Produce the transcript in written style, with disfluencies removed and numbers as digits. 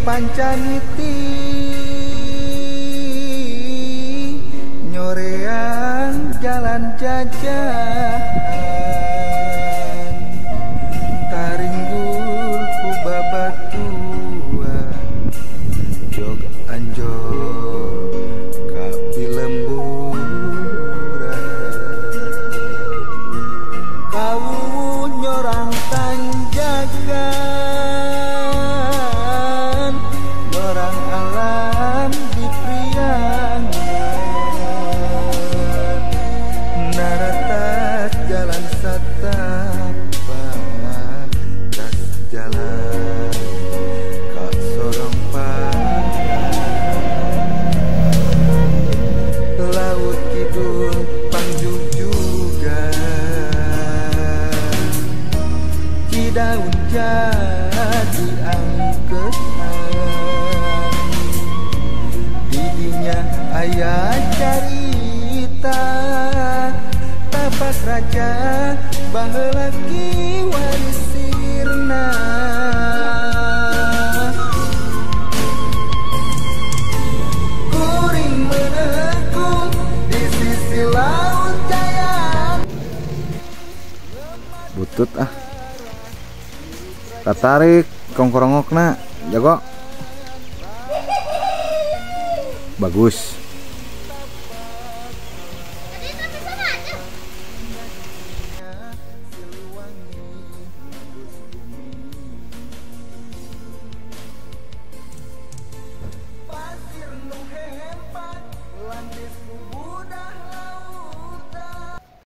pancaniti nyoreang jalan jajan taringgul ku babatuan jog anjor ka pilemburan kau nyorang tanjakan nyorang alam di priangan naratat jalan satapak tas jalan ka sorong laut kidul pangjujugan cidaun jadi angketan didinya ayah carita tapak raja baheula kiwan sirna kuring menekung di sisi laut jaya butut tatarik kongkorongokna jago bagus.